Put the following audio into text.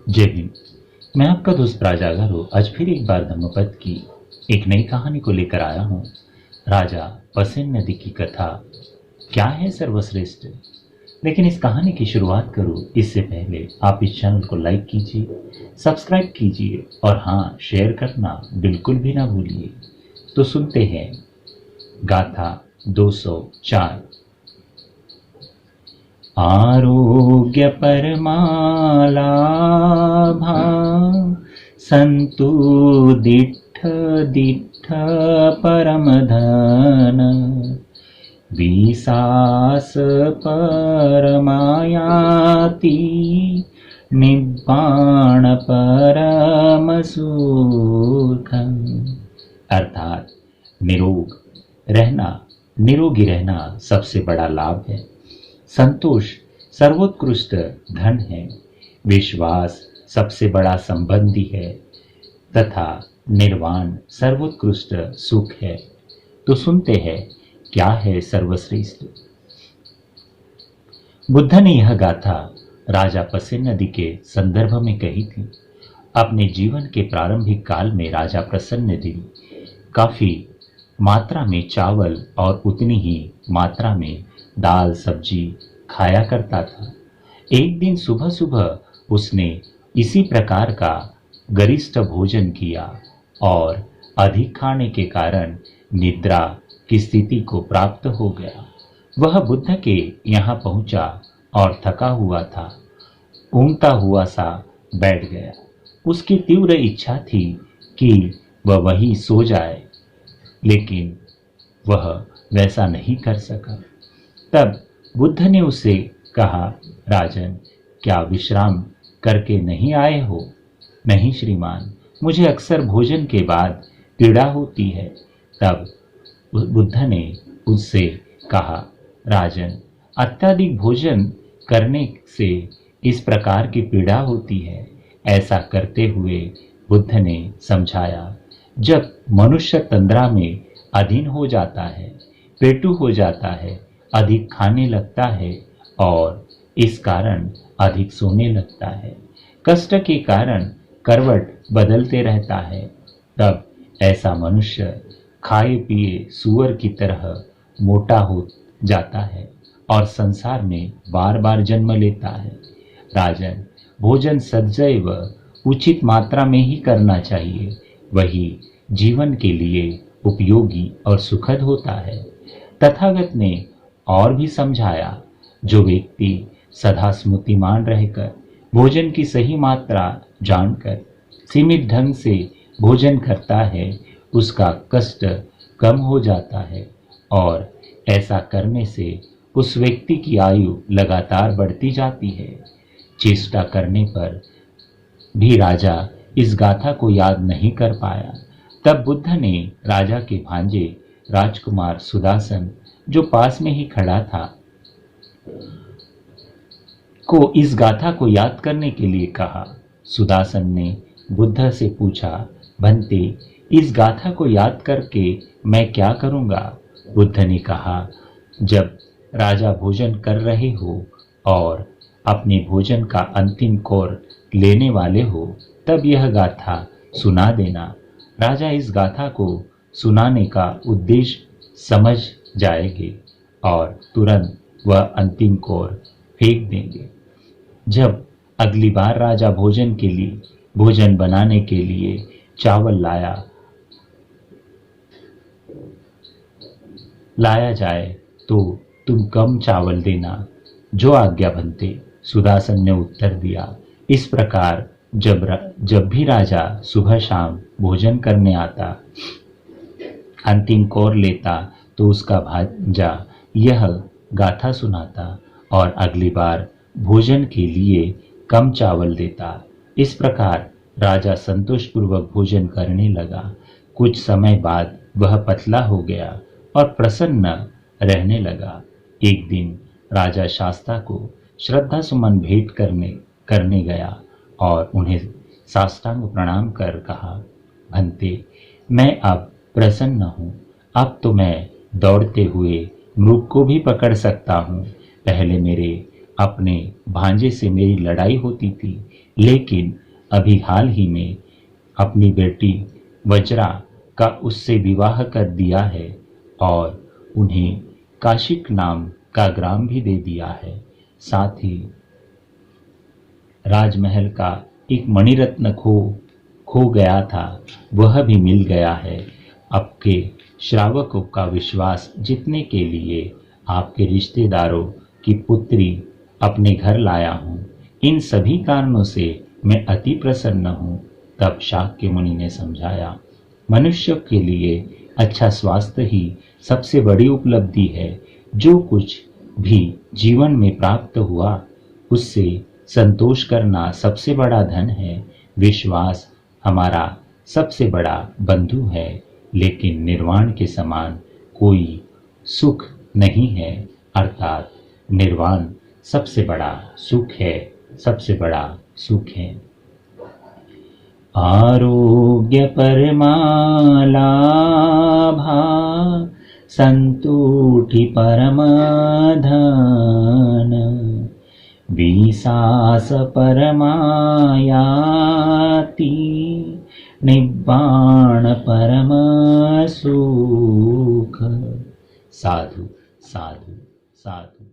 जय भीम। मैं आपका दोस्त राजा गौरव आज फिर एक बार धम्मपद की एक नई कहानी को लेकर आया हूँ। राजा पसेन नदी की कथा क्या है सर्वश्रेष्ठ। लेकिन इस कहानी की शुरुआत करूँ इससे पहले आप इस चैनल को लाइक कीजिए, सब्सक्राइब कीजिए और हाँ, शेयर करना बिल्कुल भी ना भूलिए। तो सुनते हैं गाथा 204। आरोग्य परमालाभा संतु दिट्ठ दिट्ठ परमधन विसास परमायाति निब्बाण परम सुखम। अर्थात निरोगी रहना सबसे बड़ा लाभ है। संतोष सर्वोत्कृष्ट धन है। विश्वास सबसे बड़ा संबंधी है तथा निर्वाण सर्वोत्कृष्ट सुख है। तो सुनते हैं क्या है सर्वश्रेष्ठ। बुद्ध ने यह गाथा राजा पसेन नदी के संदर्भ में कही थी। अपने जीवन के प्रारंभिक काल में राजा पसेन नदी काफी मात्रा में चावल और उतनी ही मात्रा में दाल सब्जी खाया करता था। एक दिन सुबह सुबह उसने इसी प्रकार का गरिष्ठ भोजन किया और अधिक खाने के कारण निद्रा की स्थिति को प्राप्त हो गया। वह बुद्ध के यहाँ पहुंचा और थका हुआ था, ऊँघता हुआ सा बैठ गया। उसकी तीव्र इच्छा थी कि वह वहीं सो जाए, लेकिन वह वैसा नहीं कर सका। तब बुद्ध ने उससे कहा, राजन, क्या विश्राम करके नहीं आए हो? नहीं श्रीमान, मुझे अक्सर भोजन के बाद पीड़ा होती है। तब बुद्ध ने उससे कहा, राजन, अत्यधिक भोजन करने से इस प्रकार की पीड़ा होती है। ऐसा करते हुए बुद्ध ने समझाया, जब मनुष्य तंद्रा में अधीन हो जाता है, पेटू हो जाता है, अधिक खाने लगता है और इस कारण अधिक सोने लगता है, कष्ट के कारण करवट बदलते रहता है, तब ऐसा मनुष्य खाए पिए सुअर की तरह मोटा हो जाता है और संसार में बार बार जन्म लेता है। राजन, भोजन सदैव उचित मात्रा में ही करना चाहिए, वही जीवन के लिए उपयोगी और सुखद होता है। तथागत ने और भी समझाया, जो व्यक्ति सदा स्मृतिमान रहकर भोजन की सही मात्रा जानकर सीमित ढंग से भोजन करता है, उसका कष्ट कम हो जाता है और ऐसा करने से उस व्यक्ति की आयु लगातार बढ़ती जाती है। चेष्टा करने पर भी राजा इस गाथा को याद नहीं कर पाया। तब बुद्ध ने राजा के भांजे राजकुमार सुदासन, जो पास में ही खड़ा था, को इस गाथा को याद करने के लिए कहा। सुदासन ने बुद्ध से पूछा, भंते, इस गाथा को याद करके मैं क्या करूंगा? बुद्ध ने कहा, जब राजा भोजन कर रहे हो और अपने भोजन का अंतिम कौर लेने वाले हो, तब यह गाथा सुना देना। राजा इस गाथा को सुनाने का उद्देश्य समझ जाएंगे और तुरंत वह अंतिम कौर फेंक देंगे। जब अगली बार राजा भोजन बनाने के लिए चावल लाया जाए तो तुम कम चावल देना। जो आज्ञा भंते, सुदासन ने उत्तर दिया। इस प्रकार जब भी राजा सुबह शाम भोजन करने आता, अंतिम कौर लेता, तो उसका भांजा यह गाथा सुनाता और अगली बार भोजन के लिए कम चावल देता। इस प्रकार राजा संतोषपूर्वक भोजन करने लगा। कुछ समय बाद वह पतला हो गया और प्रसन्न रहने लगा। एक दिन राजा शास्ता को श्रद्धा सुमन भेंट करने गया और उन्हें साष्टांग प्रणाम कर कहा, भंते, मैं अब प्रसन्न हूँ। अब तो मैं दौड़ते हुए मृग को भी पकड़ सकता हूँ। पहले मेरे अपने भांजे से मेरी लड़ाई होती थी, लेकिन अभी हाल ही में अपनी बेटी वज्रा का उससे विवाह कर दिया है और उन्हें काशिक नाम का ग्राम भी दे दिया है। साथ ही राजमहल का एक मणिरत्न खो गया था, वह भी मिल गया है। आपके श्रावकों का विश्वास जीतने के लिए आपके रिश्तेदारों की पुत्री अपने घर लाया हूँ। इन सभी कारणों से मैं अति प्रसन्न हूँ। तब शाक्य मुनि ने समझाया, मनुष्य के लिए अच्छा स्वास्थ्य ही सबसे बड़ी उपलब्धि है। जो कुछ भी जीवन में प्राप्त हुआ उससे संतोष करना सबसे बड़ा धन है। विश्वास हमारा सबसे बड़ा बंधु है, लेकिन निर्वाण के समान कोई सुख नहीं है। अर्थात निर्वाण सबसे बड़ा सुख है, सबसे बड़ा सुख है। आरोग्य परमालाभा संतुष्टि परमाधन विसास परमायाति निब्बाण परम सुख। साधु साधु साधु।